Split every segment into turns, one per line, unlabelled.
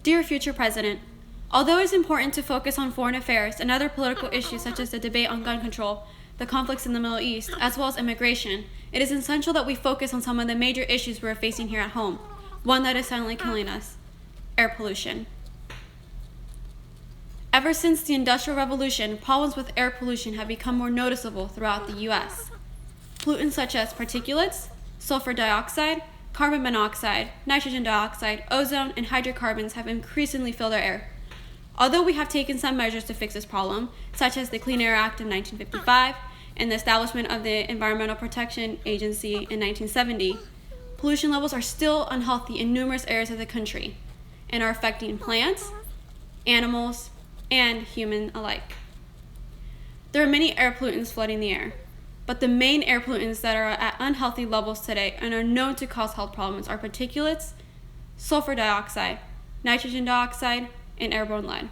Dear future President, although it's important to focus on foreign affairs and other political issues such as the debate on gun control, the conflicts in the Middle East, as well as immigration, it is essential that we focus on some of the major issues we're facing here at home, one that is silently killing us: air pollution. Ever since the Industrial Revolution, problems with air pollution have become more noticeable throughout the U.S. Pollutants such as particulates, sulfur dioxide, carbon monoxide, nitrogen dioxide, ozone, and hydrocarbons have increasingly filled our air. Although we have taken some measures to fix this problem, such as the Clean Air Act of 1955 and the establishment of the Environmental Protection Agency in 1970, pollution levels are still unhealthy in numerous areas of the country and are affecting plants, animals, and humans alike. There are many air pollutants flooding the air, but the main air pollutants that are at unhealthy levels today and are known to cause health problems are particulates, sulfur dioxide, nitrogen dioxide, and airborne lead.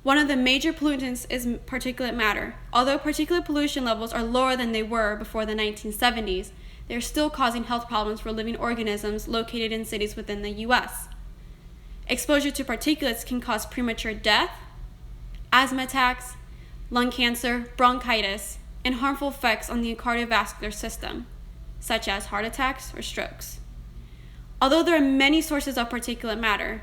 One of the major pollutants is particulate matter. Although particulate pollution levels are lower than they were before the 1970s, they are still causing health problems for living organisms located in cities within the U.S. Exposure to particulates can cause premature death, asthma attacks, lung cancer, bronchitis, and harmful effects on the cardiovascular system, such as heart attacks or strokes. Although there are many sources of particulate matter,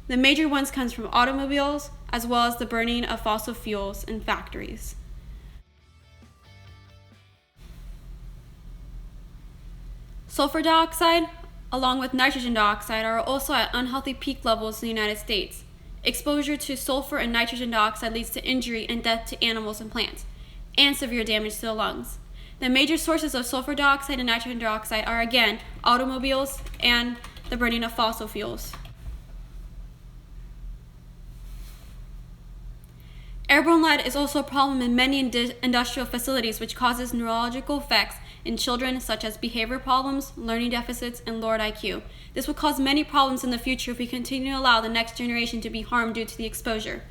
the major ones come from automobiles, as well as the burning of fossil fuels in factories. Sulfur dioxide, along with nitrogen dioxide, are also at unhealthy peak levels in the United States. Exposure to sulfur and nitrogen dioxide leads to injury and death to animals and plants, and severe damage to the lungs. The major sources of sulfur dioxide and nitrogen dioxide are, again, automobiles and the burning of fossil fuels. Airborne lead is also a problem in many industrial facilities, which causes neurological effects in children such as behavior problems, learning deficits, and lowered IQ. This will cause many problems in the future if we continue to allow the next generation to be harmed due to the exposure.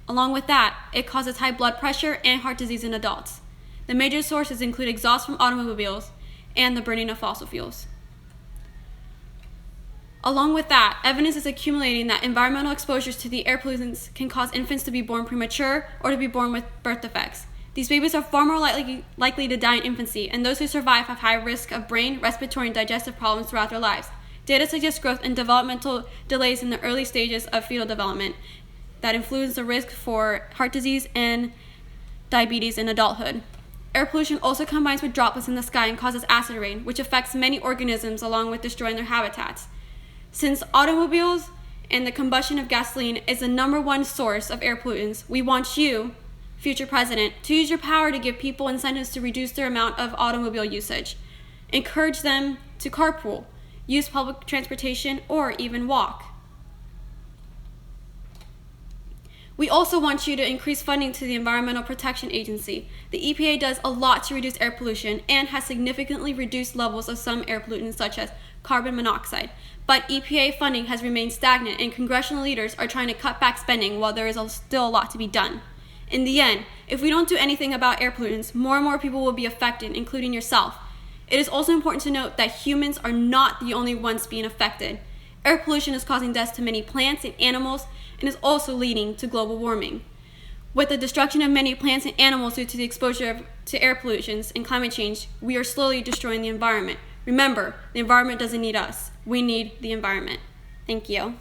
Along with that, it causes high blood pressure and heart disease in adults. The major sources include exhaust from automobiles and the burning of fossil fuels. Along with that, evidence is accumulating that environmental exposures to the air pollutants can cause infants to be born premature or to be born with birth defects. These babies are far more likely to die in infancy, and those who survive have high risk of brain, respiratory, and digestive problems throughout their lives. Data suggests growth and developmental delays in the early stages of fetal development that influence the risk for heart disease and diabetes in adulthood. Air pollution also combines with droplets in the sky and causes acid rain, which affects many organisms along with destroying their habitats. Since automobiles and the combustion of gasoline is the #1 source of air pollutants, we want you, future president, to use your power to give people incentives to reduce their amount of automobile usage. Encourage them to carpool, use public transportation, or even walk. We also want you to increase funding to the Environmental Protection Agency. The EPA does a lot to reduce air pollution and has significantly reduced levels of some air pollutants such as carbon monoxide. But EPA funding has remained stagnant, and congressional leaders are trying to cut back spending while there is still a lot to be done. In the end, if we don't do anything about air pollutants, more and more people will be affected, including yourself. It is also important to note that humans are not the only ones being affected. Air pollution is causing deaths to many plants and animals and is also leading to global warming. With the destruction of many plants and animals due to the exposure to air pollutions and climate change, we are slowly destroying the environment. Remember, the environment doesn't need us. We need the environment. Thank you.